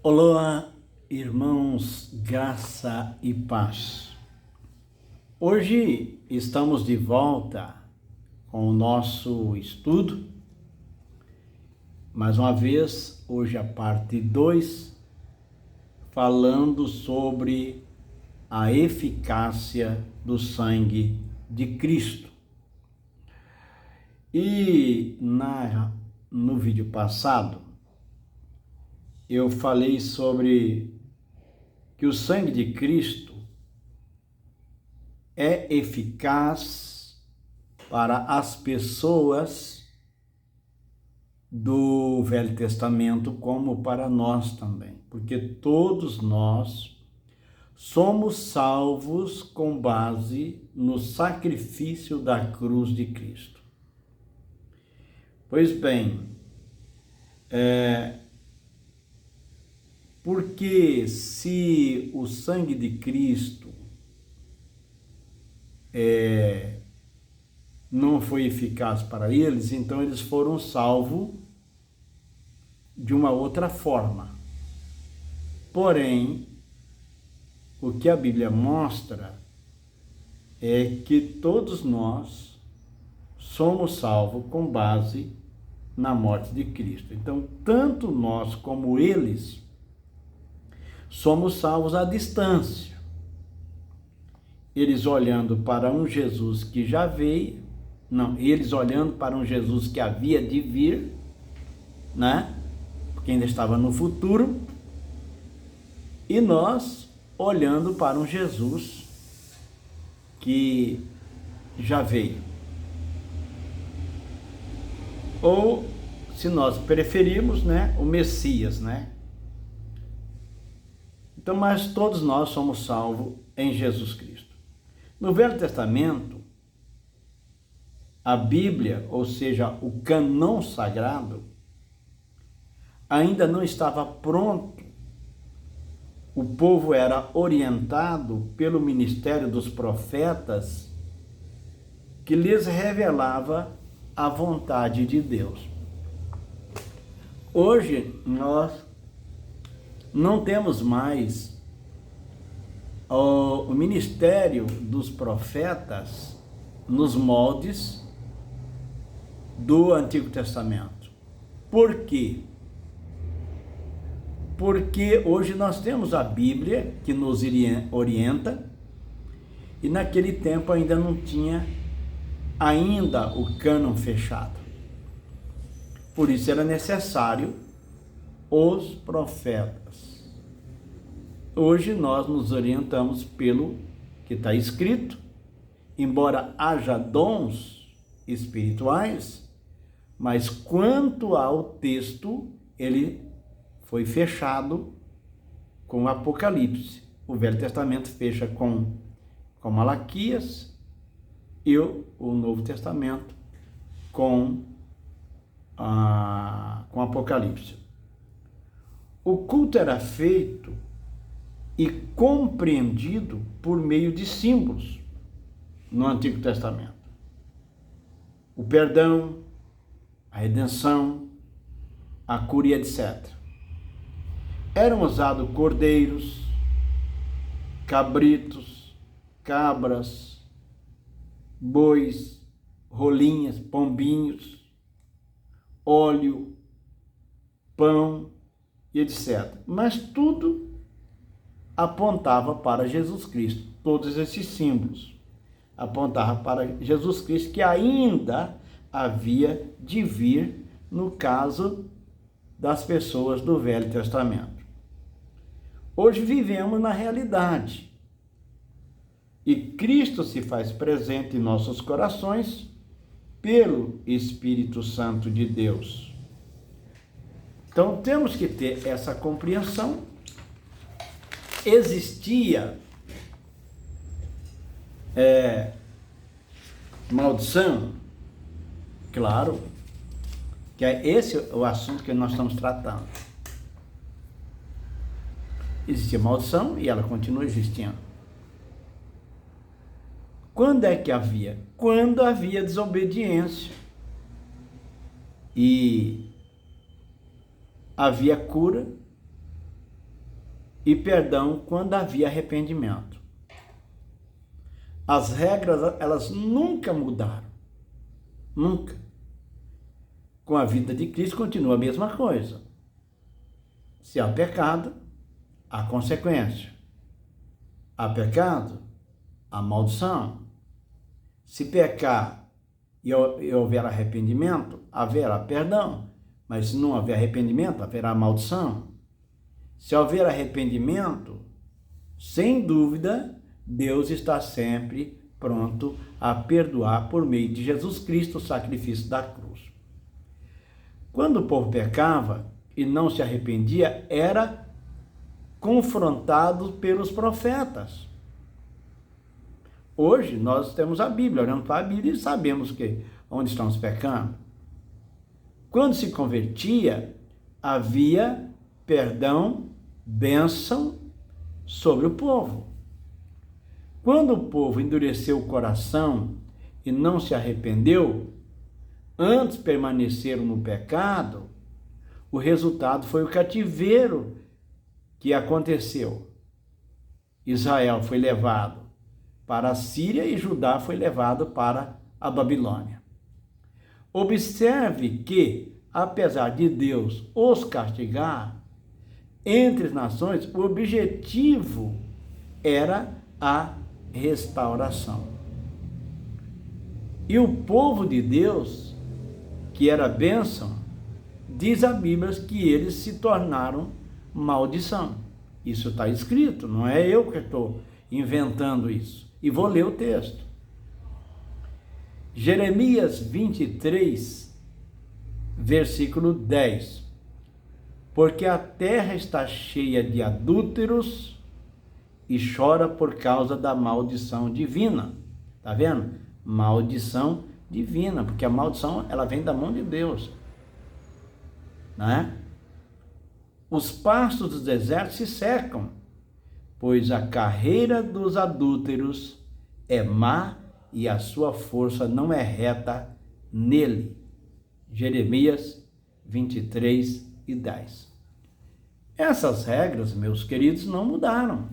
Olá, irmãos, graça e paz. Hoje estamos de volta com o nosso estudo. Mais uma vez, hoje a parte 2, falando sobre a eficácia do sangue de Cristo. E no vídeo passado, eu falei sobre que o sangue de Cristo é eficaz para as pessoas do Velho Testamento, como para nós também, porque todos nós somos salvos com base no sacrifício da cruz de Cristo. Pois bem, porque se o sangue de Cristo não foi eficaz para eles, então eles foram salvos de uma outra forma. Porém, o que a Bíblia mostra é que todos nós somos salvos com base na morte de Cristo. Então, tanto nós como eles somos salvos à distância. Eles olhando para um Jesus que já veio, eles olhando para um Jesus que havia de vir, né? Porque ainda estava no futuro, e nós olhando para um Jesus que já veio. Ou, se nós preferirmos, o Messias, Então, mas todos nós somos salvos em Jesus Cristo. No Velho Testamento, a Bíblia, ou seja, o cânon sagrado, ainda não estava pronto. O povo era orientado pelo ministério dos profetas, que lhes revelava a vontade de Deus. Hoje, nós não temos mais o ministério dos profetas nos moldes do Antigo Testamento. Por quê? Porque hoje nós temos a Bíblia que nos orienta, e naquele tempo ainda não tinha o cânon fechado. Por isso era necessário os profetas. Hoje nós nos orientamos pelo que está escrito, embora haja dons espirituais, mas quanto ao texto, ele foi fechado com o Apocalipse. O Velho Testamento fecha com Malaquias e o Novo Testamento com Apocalipse. O culto era feito e compreendido por meio de símbolos no Antigo Testamento. O perdão, a redenção, a cura, etc. Eram usados cordeiros, cabritos, cabras, bois, rolinhas, pombinhos, óleo, pão, etc. Mas tudo apontava para Jesus Cristo. Todos esses símbolos apontavam para Jesus Cristo, que ainda havia de vir no caso das pessoas do Velho Testamento. Hoje vivemos na realidade, e Cristo se faz presente em nossos corações pelo Espírito Santo de Deus. Então temos que ter essa compreensão. Existia maldição? Claro, que é esse o assunto que nós estamos tratando. Existia maldição e ela continua existindo. Quando é que havia? Quando havia desobediência. E havia cura e perdão quando havia arrependimento. As regras, elas nunca mudaram. Nunca. Com a vida de Cristo continua a mesma coisa. Se há pecado, há consequência. Há pecado, há maldição. Se pecar e houver arrependimento, haverá perdão. Mas se não houver arrependimento, haverá maldição. Se houver arrependimento, sem dúvida, Deus está sempre pronto a perdoar por meio de Jesus Cristo, o sacrifício da cruz. Quando o povo pecava e não se arrependia, era confrontado pelos profetas. Hoje nós temos a Bíblia, olhamos para a Bíblia e sabemos onde estamos pecando. Quando se convertia, havia perdão, bênção sobre o povo. Quando o povo endureceu o coração e não se arrependeu, antes permaneceram no pecado, o resultado foi o cativeiro que aconteceu. Israel foi levado para a Síria e Judá foi levado para a Babilônia. Observe que, apesar de Deus os castigar, entre as nações, o objetivo era a restauração. E o povo de Deus, que era bênção, diz a Bíblia que eles se tornaram maldição. Isso está escrito, não é eu que estou inventando isso. E vou ler o texto. Jeremias 23, versículo 10. Porque a terra está cheia de adúlteros e chora por causa da maldição divina. Está vendo? Maldição divina, porque a maldição ela vem da mão de Deus. Não é? Os pastos dos desertos se secam, pois a carreira dos adúlteros é má e a sua força não é reta nele. Jeremias 23 e 10. Essas regras, meus queridos, não mudaram.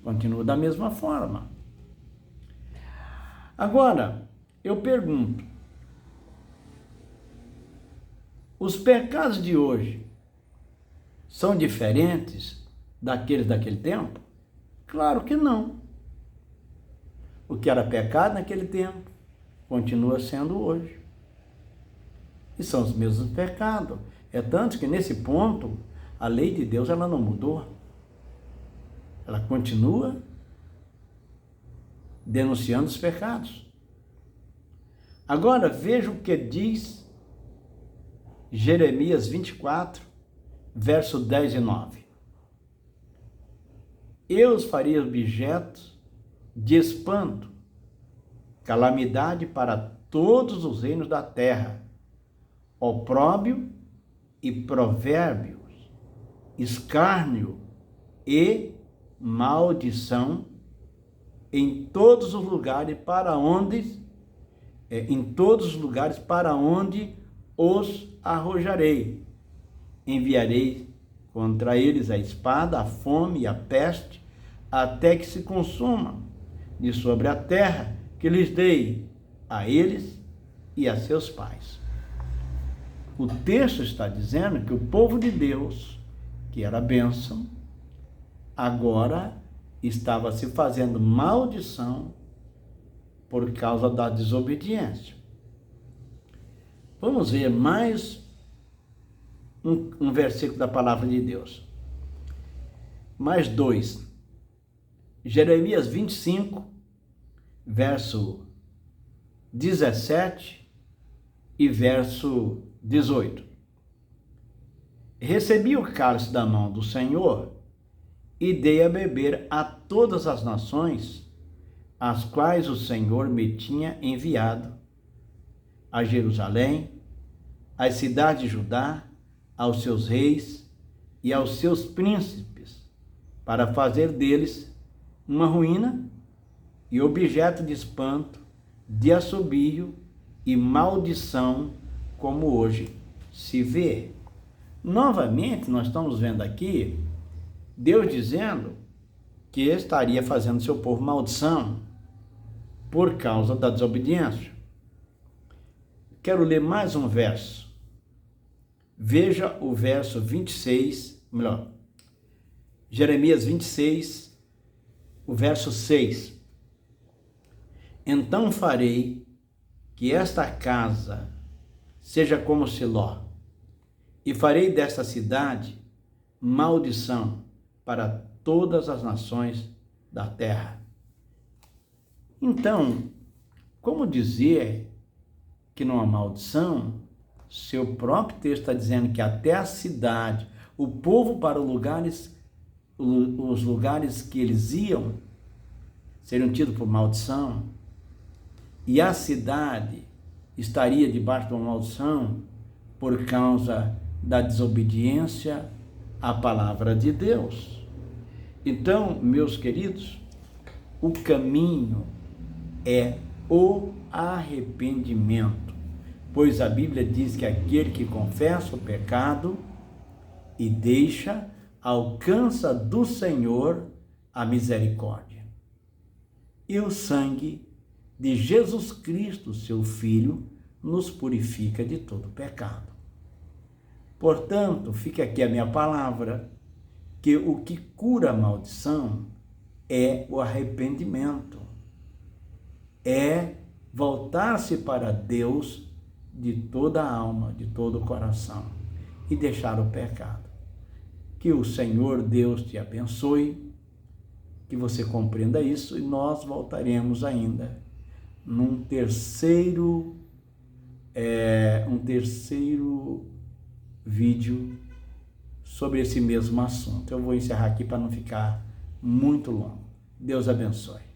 Continuam da mesma forma. Agora, eu pergunto, os pecados de hoje são diferentes daqueles daquele tempo? Claro que não. O que era pecado naquele tempo continua sendo hoje. E são os mesmos pecados. É tanto que nesse ponto a lei de Deus ela não mudou. Ela continua denunciando os pecados. Agora veja o que diz Jeremias 24, verso 10 e 9. Eu os faria objetos de espanto, calamidade para todos os reinos da terra, opróbrio e provérbios, escárnio e maldição em todos os lugares para onde os arrojarei. Enviarei contra eles a espada, a fome e a peste, até que se consumam de sobre a terra que lhes dei a eles e a seus pais. O texto está dizendo que o povo de Deus, que era bênção, agora estava se fazendo maldição por causa da desobediência. Vamos ver mais um versículo da palavra de Deus. Mais dois. Jeremias 25, verso 17 e verso 18. Recebi o cálice da mão do Senhor e dei a beber a todas as nações, as quais o Senhor me tinha enviado, a Jerusalém, às cidades de Judá, aos seus reis e aos seus príncipes, para fazer deles uma ruína e objeto de espanto, de assobio e maldição, como hoje se vê. Novamente, nós estamos vendo aqui Deus dizendo que estaria fazendo seu povo maldição por causa da desobediência. Quero ler mais um verso. Veja o verso 26, melhor, Jeremias 26, o verso 6. Então farei que esta casa seja como Siló, e farei desta cidade maldição para todas as nações da terra. Então, como dizer que não há maldição, se o próprio texto está dizendo que até a cidade, o povo para os lugares que eles iam seriam tidos por maldição, e a cidade estaria debaixo de uma maldição por causa da desobediência à palavra de Deus. Então, meus queridos, o caminho é o arrependimento, pois a Bíblia diz que aquele que confessa o pecado e deixa, alcança do Senhor a misericórdia. E o sangue de Jesus Cristo, seu Filho, nos purifica de todo pecado. Portanto, fica aqui a minha palavra, que o que cura a maldição é o arrependimento, é voltar-se para Deus de toda a alma, de todo o coração e deixar o pecado. Que o Senhor Deus te abençoe, que você compreenda isso, e nós voltaremos ainda num terceiro vídeo sobre esse mesmo assunto. Eu vou encerrar aqui para não ficar muito longo. Deus abençoe.